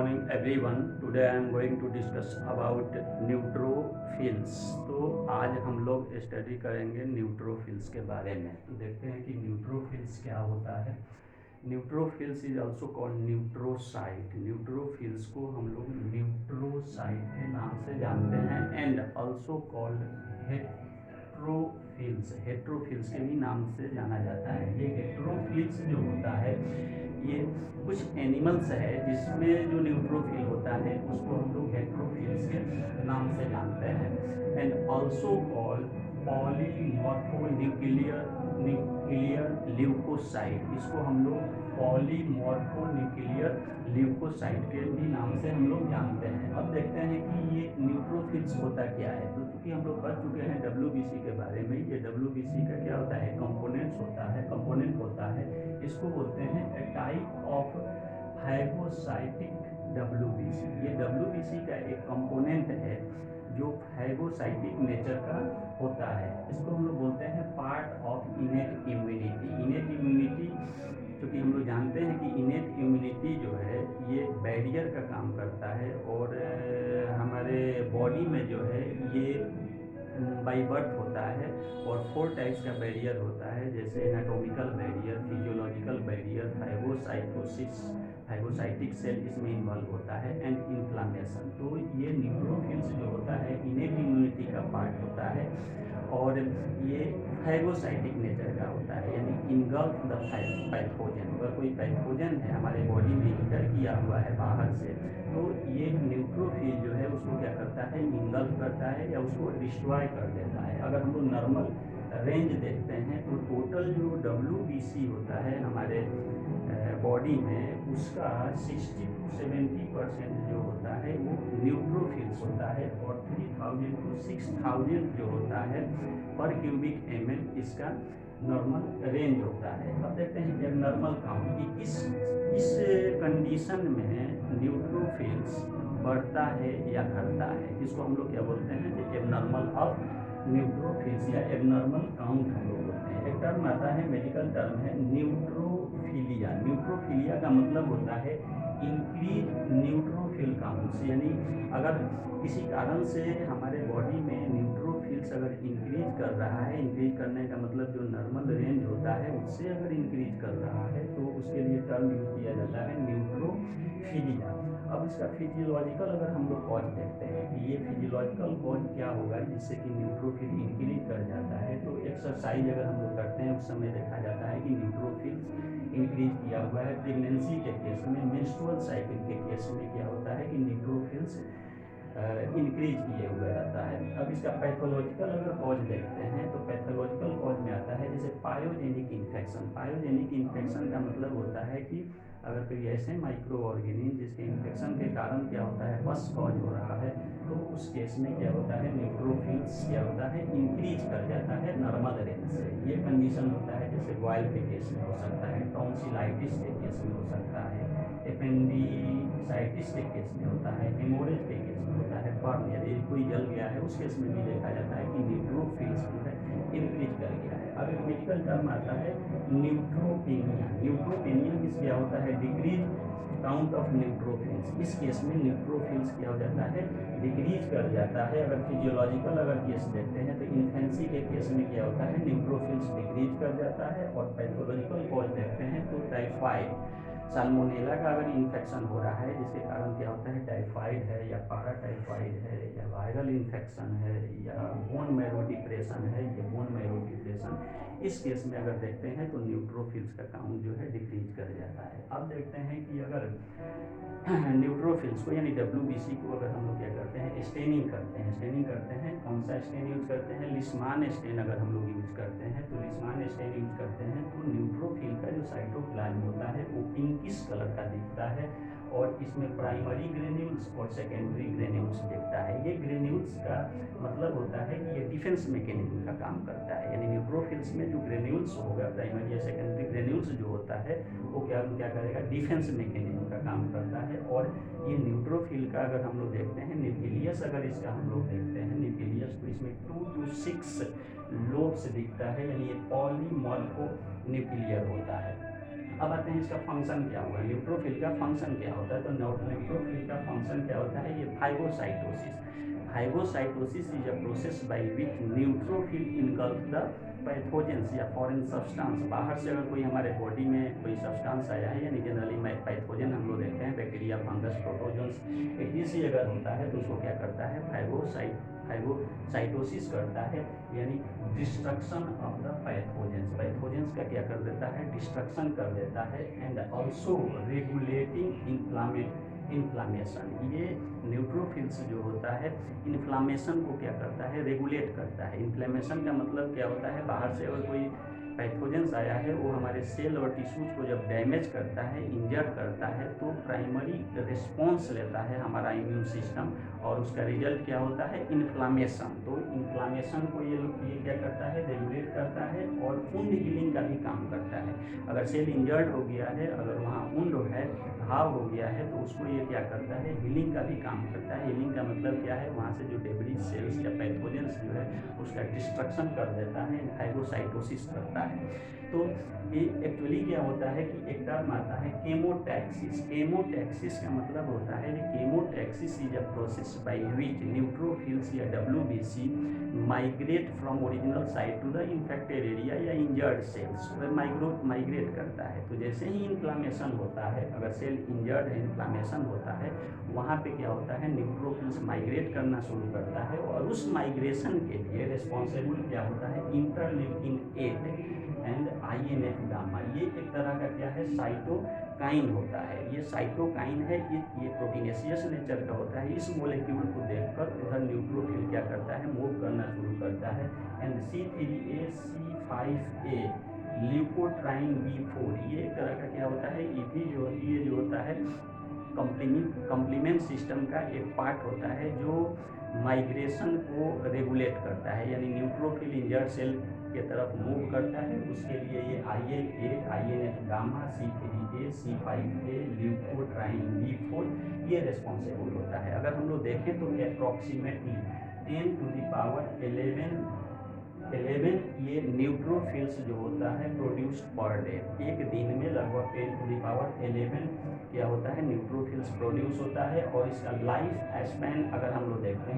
morning everyone. Today I am going to discuss about neutrophils. तो आज हम लोग स्टडी करेंगे न्यूट्रोफिल्स के बारे में। तो देखते हैं कि न्यूट्रोफिल्स क्या होता है। Neutrophils is also called neutrocyte. Neutrophils को हम लोग न्यूट्रोसाइट के नाम से जानते हैं and also called heterophils. Heterophils के भी नाम से जाना जाता है। ये हेट्रोफिल्स जो होता है ये कुछ एनिमल्स है जिसमें जो न्यूट्रोफिल होता है उसको हम लोग हेट्रोफिल्स के नाम से जानते हैं and also called polymorphonuclear leucocyte. इसको हम लोग पॉलीमॉर्फोन्यूक्लियर ल्यूकोसाइट के भी नाम से हम लोग जानते हैं। अब देखते हैं कि ये न्यूट्रोफिल्स होता क्या है। तो चूँकि हम लोग पढ़ चुके हैं WBC के बारे में, ये WBC का क्या होता है, कंपोनेंट होता है। इसको बोलते हैं ए टाइप ऑफ फाइगोसाइटिक WBC। ये WBC का एक कंपोनेंट है जो फाइगोसाइटिक नेचर का होता है। इसको हम लोग बोलते हैं part of innate immunity. Innate immunity क्योंकि हम लोग जानते हैं कि इनेट इम्यूनिटी जो है ये बैरियर का काम करता है और हमारे बॉडी में जो है ये बाई बर्थ होता है और 4 टाइप्स का बैरियर होता है, जैसे anatomical barrier, physiological barrier, phagocytic cell इसमें इन्वॉल्व होता है एंड इन्फ्लामेशन। तो ये न्यूट्रोफिल्स जो होता है इनेट इम्यूनिटी का पार्ट होता है और ये फाइगोसाइटिक नेचर का होता है, यानी इनगल्फ द पैथोजन। अगर कोई पैथोजन है हमारे बॉडी में इंटर किया हुआ है बाहर से, तो ये न्यूट्रोफिल जो है उसको क्या करता है, इनगल्फ करता है या उसको डिस्ट्रॉय कर देता है। अगर हम लोग नॉर्मल रेंज देखते हैं तो टोटल जो WBC होता है हमारे बॉडी में, उसका 60 to 70% जो होता है वो न्यूट्रोफिल्स होता है और 3000 to 6000 जो होता है पर क्यूबिक mm इसका नॉर्मल रेंज होता है। अब देखते हैं एबनॉर्मल काउंट कि किस कंडीशन में न्यूट्रोफिल्स बढ़ता है या घटता है, जिसको हम लोग क्या बोलते हैं कि एबनॉर्मल ऑफ न्यूट्रोफिल्स या एबनॉर्मल काउंट हम लोग बोलते हैं। एक टर्म आता है, मेडिकल टर्म है न्यूट्रोफिलिया। न्यूट्रोफिलिया का मतलब होता है इंक्रीज न्यूट्रोफिल काउंट्स, यानी अगर किसी कारण से हमारे बॉडी में न्यूट्रोफिल्स अगर इंक्रीज कर रहा है, इंक्रीज करने का मतलब जो नॉर्मल रेंज होता है उससे अगर इंक्रीज कर रहा है तो उसके लिए टर्म यूज किया जाता है न्यूट्रोफिलिया। अब इसका फिजियोलॉजिकल अगर हम लोग कॉज देखते हैं कि ये फिजियोलॉजिकल कॉज क्या होगा जिससे कि न्यूट्रोफिल इंक्रीज कर जाता है, तो एक्सरसाइज अगर हम लोग करते हैं उस समय देखा जाता है कि न्यूट्रोफिल्स इंक्रीज किया हुआ है। प्रेगनेंसी के केस में, मेंस्ट्रुअल साइकिल के केस में क्या होता है कि न्यूट्रोफिल्स इंक्रीज किए हुए रहता है। अब इसका पैथोलॉजिकल अगर कॉज देखते हैं तो पैथोलॉजिकल कॉज में आता है जैसे पायोजेनिक इन्फेक्शन। पायोजेनिक इन्फेक्शन का मतलब होता है कि अगर कोई ऐसे माइक्रो ऑर्गेनिज्म जिसके इन्फेक्शन के कारण क्या होता है पस कॉज हो रहा है, तो उस केस में क्या होता है न्यूट्रोफिल्स क्या होता है इंक्रीज कर जाता है नॉर्मल रेंज से। ये कंडीशन होता है जैसे बॉयल के केस में हो सकता है, टॉन्सिलाइटिस के केस में हो सकता है, एपेंडिसाइटिस के केस में होता है, हेमोरेज के केस में होता है, बर्न यदि कोई जल गया है उस केस में भी देखा जाता है कि न्यूट्रोफिल्स जो है इंक्रीज कर गया है। अब एक मेडिकल टर्म आता है न्यूट्रोपेनिया। न्यूट्रोपेनिया मीन्स क्या होता है डिक्रीज काउंट ऑफ न्यूट्रोफिल्स। इस केस में न्यूट्रोफिल्स क्या हो जाता है डिक्रीज कर जाता है। अगर फिजियोलॉजिकल अगर केस देखते हैं तो इन्फेंसी के केस में क्या होता है न्यूट्रोफिल्स डिक्रीज कर जाता है। और पैथोलॉजिकल कॉज देखते हैं तो टाइफाइड, साल्मोनेला का अगर इन्फेक्शन हो रहा है जिसके कारण क्या होता है टाइफाइड है या पाराटाइफाइड है या वायरल इन्फेक्शन है या बोन मैरो डिप्रेशन है, ये बोन मैरो डिप्रेशन, इस केस में अगर देखते हैं तो न्यूट्रोफिल्स का काउंट जो है डिक्रीज कर जाता है। अब देखते हैं कि अगर न्यूट्रोफिल्स को यानी WBC को अगर हम लोग क्या करते हैं स्टेनिंग करते हैं। कौन सा स्टेन यूज करते हैं, लिस्मान स्टेन अगर हम लोग यूज करते हैं तो लिस्मान स्टेन यूज करते हैं तो न्यूट्रोफिल का जो साइटोप्लाज्म होता है वो पिंकिश कलर का दिखता है और इसमें प्राइमरी ग्रेन्यूल्स और सेकेंडरी ग्रेन्यूल्स दिखता है। ये ग्रेन्यूल्स का मतलब होता है कि ये डिफेंस मैकेनिज्म का काम करता है, यानी न्यूट्रोफिल्स में जो ग्रेन्यूल्स होगा प्राइमरी या सेकेंडरी ग्रेन्यूल्स जो होता है वो क्या करेगा डिफेंस मैकेनिज्म का काम करता है। और ये न्यूट्रोफिल का अगर हम लोग देखते हैं न्यूक्लियस अगर इसका हम लोग देखते हैं न्यूक्लियस तो इसमें 2 to 6 लोब्स दिखता है, यानी ये पॉलीमॉर्फो न्यूक्लियर होता है। अब आते हैं इसका फंक्शन क्या हुआ, न्यूट्रोफिल का फंक्शन क्या होता है। तो न्यूट्रोफिल का फंक्शन क्या होता है, ये phagocytosis. Phagocytosis is a process by which neutrophil engulf the pathogens या फॉरेन सब्सटेंस। बाहर से अगर कोई हमारे बॉडी में कोई सब्सटेंस आया है, यानी जनरली पैथोजन हम लोग देखते हैं बैक्टीरिया, फंगस, प्रोटोजोन्स, एटीसी अगर होता है तो उसको क्या करता है, फाइगोसाइटोसिस करता है, यानी डिस्ट्रक्शन ऑफ द पैथोजेंस का क्या कर देता है, डिस्ट्रक्शन कर देता है। And also regulating inflammation. ये न्यूट्रोफिल्स जो होता है इन्फ्लामेशन को क्या करता है, रेगुलेट करता है। इन्फ्लामेशन का मतलब क्या होता है, बाहर से अगर कोई पैथोजेंस आया है वो हमारे सेल और टिश्यूज को जब डैमेज करता है, इंजर्ड करता है, तो प्राइमरी रिस्पॉन्स लेता है हमारा इम्यून सिस्टम, और उसका रिजल्ट क्या होता है, इन्फ्लामेशन। तो इन्फ्लामेशन को ये क्या करता है, रेगुलेट करता है और वुंड हीलिंग का भी काम करता है। अगर सेल इंजर्ड हो गया है, अगर वहाँ वुंड है, घाव हो गया है, तो उसको ये क्या करता है, हीलिंग का भी काम करता है। हीलिंग का मतलब क्या है, वहाँ से जो डेब्रिज सेल्स या पैथोजेंस जो है उसका डिस्ट्रक्शन कर देता है, फाइगोसाइटोसिस करता है। तो ये एक्चुअली क्या होता है कि एक टर्म आता है केमोटैक्सिस। केमोटैक्सिस का मतलब होता है, chemotaxis is a process by which neutrophils या WBC migrate from original site to the infected area या इंजर्ड सेल्स, माइग्रेट करता है। तो जैसे ही इन्फ्लामेशन होता है, अगर सेल इंजर्ड है, इन्फ्लामेशन होता है, वहाँ पे क्या होता है, न्यूट्रोफिल्स माइग्रेट करना शुरू करता है, और उस माइग्रेशन के लिए रिस्पॉन्सिबल क्या होता है, इंटरल्यूकिन 8 एंड INF गामा। ये एक तरह का क्या है, साइटोकाइन होता है। ये साइटोकाइन है, ये प्रोटीनेशियस नेचर का होता है। इस मोलिक्यूल को देखकर उधर न्यूट्रोफिल क्या करता है, मूव करना शुरू करता है। And C3a C5a leukotriene B4, ये एक तरह का क्या होता है, ये जो होता है कम्प्लीमेंट सिस्टम का एक पार्ट होता है, जो माइग्रेशन को रेगुलेट करता है, यानी न्यूट्रोफिल इंजर्ड सेल के तरफ मूव करता है। उसके लिए ये IL8, INF gamma, C3a C5a leukotriene B4 ये रिस्पॉन्सिबल होता है। अगर हम लोग देखें तो अप्रॉक्सीमेटली 10 to the power 11 ये न्यूट्रोफिल्स जो होता है प्रोड्यूस्ड पर डे। एक दिन में लगभग 10 to the power 11 क्या होता है, न्यूट्रोफिल्स प्रोड्यूस होता है। और इसका लाइफ स्पैन अगर हम लोग देखते हैं